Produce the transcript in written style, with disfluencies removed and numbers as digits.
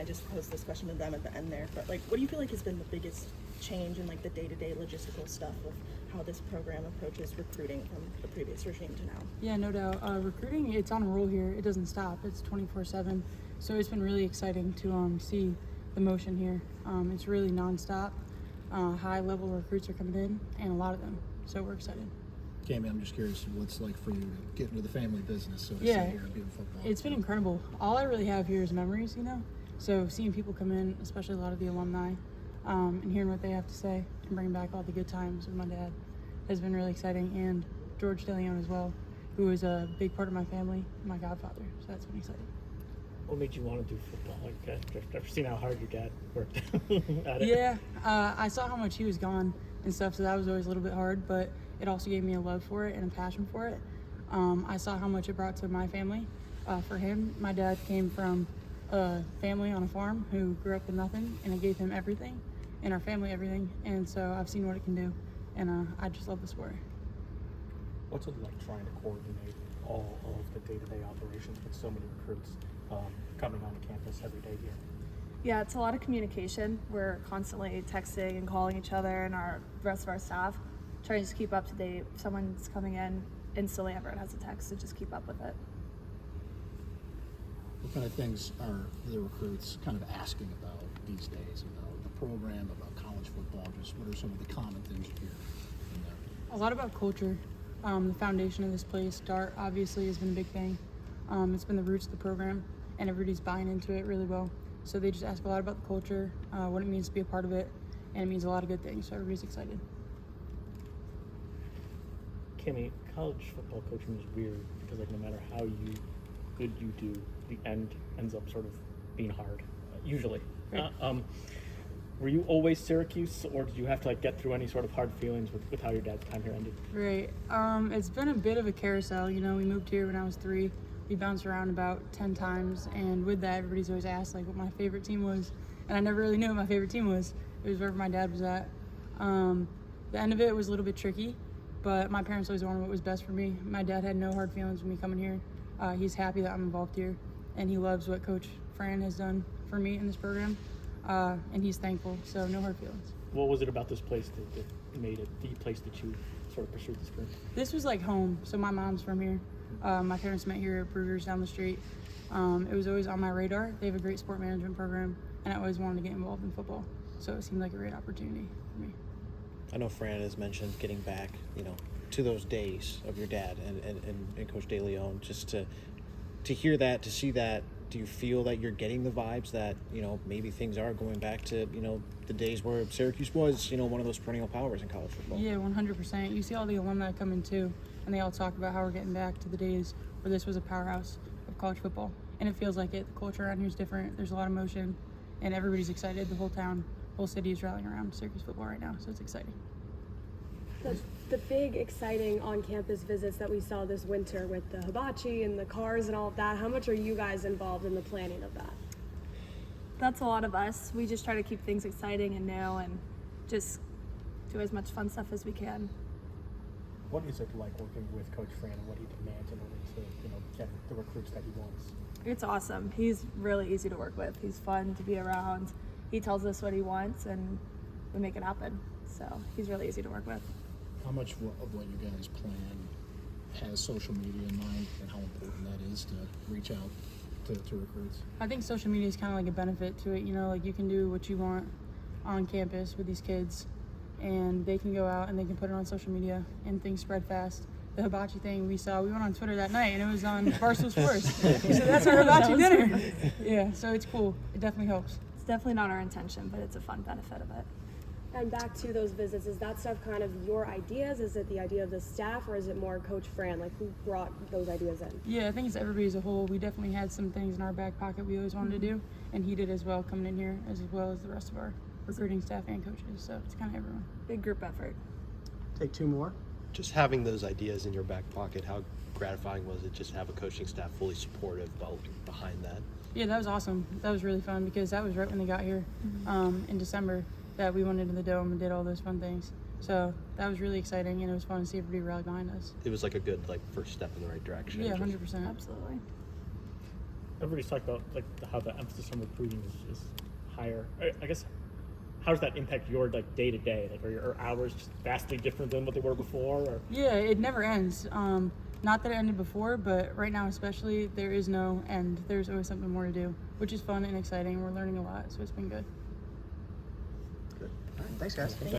I just posed this question to them at the end there, but like, what do you feel like has been the biggest change in like the day-to-day logistical stuff of how this program approaches recruiting from the previous regime to now? Yeah, no doubt. Recruiting, it's on a roll here. It doesn't stop. It's 24/7. So it's been really exciting to see the motion here. It's really nonstop. High-level recruits are coming in, and a lot of them. So we're excited. Cami, I'm just curious what it's like for you to get into the family business, so to Yeah, say, here and be in football. It's been incredible. All I really have here is memories, you know? So seeing people come in, especially a lot of the alumni, and hearing what they have to say and bringing back all the good times with my dad has been really exciting. And George DeLeon as well, who is a big part of my family, my godfather. So that's been exciting. What made you want to do football? Like, I've seen how hard your dad worked at it. Yeah, I saw how much he was gone and stuff, so that was always a little bit hard, but it also gave me a love for it and a passion for it. I saw how much it brought to my family. For him, my dad came from a family on a farm who grew up with nothing, and it gave him everything, and our family everything, and so I've seen what it can do, and I just love the sport. What's it like trying to coordinate all of the day-to-day operations with so many recruits coming on campus every day here? Yeah, it's a lot of communication. We're constantly texting and calling each other and the rest of our staff, trying to just keep up to date. If someone's coming in, instantly everyone has a text to just keep up with it. What kind of things are the recruits kind of asking about these days about the program, about college football? Just what are some of the common things you hear in there? A lot about culture. The foundation of this place, Dart, obviously has been a big thing. It's been the roots of the program, and everybody's buying into it really well. So they just ask a lot about the culture, what it means to be a part of it, and it means a lot of good things, so everybody's excited. Cami, college football coaching is weird because like no matter how good you do, the end ends up sort of being hard, usually. Right. Were you always Syracuse, or did you have to like get through any sort of hard feelings with how your dad's time here ended? Right. It's been a bit of a carousel. You know, we moved here when I was 3. We bounced around about 10 times, and with that, everybody's always asked like what my favorite team was, and I never really knew what my favorite team was. It was wherever my dad was at. The end of it was a little bit tricky, but my parents always wanted what was best for me. My dad had no hard feelings with me coming here. He's happy that I'm involved here, and he loves what Coach Fran has done for me in this program, and he's thankful, so no hard feelings. What was it about this place that made it the place that you sort of pursued this career? This was like home, so my mom's from here. My parents met here at Carruthers down the street. It was always on my radar. They have a great sport management program, and I always wanted to get involved in football, so it seemed like a great opportunity for me. I know Fran has mentioned getting back, to those days of your dad and Coach DeLeon, just to hear that, to see that. Do you feel that you're getting the vibes that, maybe things are going back to, the days where Syracuse was, one of those perennial powers in college football? Yeah, 100%. You see all the alumni coming too, and they all talk about how we're getting back to the days where this was a powerhouse of college football. And it feels like it. The culture around here is different. There's a lot of motion, and everybody's excited. The whole town, whole city is rallying around Syracuse football right now, so it's exciting. The big, exciting on-campus visits that we saw this winter with the hibachi and the cars and all of that, how much are you guys involved in the planning of that? That's a lot of us. We just try to keep things exciting and new and just do as much fun stuff as we can. What is it like working with Coach Fran and what he demands in order to, get the recruits that he wants? It's awesome. He's really easy to work with. He's fun to be around. He tells us what he wants and we make it happen. So he's really easy to work with. How much of what you guys plan has social media in mind, and how important that is to reach out to recruits? I think social media is kind of like a benefit to it. Like you can do what you want on campus with these kids, and they can go out and they can put it on social media, and things spread fast. The hibachi thing we went on Twitter that night, and it was on Barstool Sports. So that's our hibachi dinner. Yeah, so it's cool. It definitely helps. It's definitely not our intention, but it's a fun benefit of it. And back to those visits, is that stuff kind of your ideas? Is it the idea of the staff, or is it more Coach Fran? Like, who brought those ideas in? Yeah, I think it's everybody as a whole. We definitely had some things in our back pocket we always wanted to do, and he did as well coming in here, as well as the rest of our recruiting staff and coaches. So it's kind of everyone. Big group effort. Take 2 more. Just having those ideas in your back pocket, how gratifying was it just to have a coaching staff fully supportive behind that? Yeah, that was awesome. That was really fun because that was right when they got here in December that we went into the Dome and did all those fun things. So that was really exciting, and it was fun to see everybody rally behind us. It was like a good first step in the right direction. Yeah, 100%. Absolutely. everybody's talked about like how the emphasis on recruiting is higher. I guess how does that impact your like day to day? Like are your hours just vastly different than what they were before? Or? Yeah, it never ends. Not that it ended before, but right now especially, there is no end. There's always something more to do, which is fun and exciting. We're learning a lot, so it's been good. Good. All right, thanks, guys.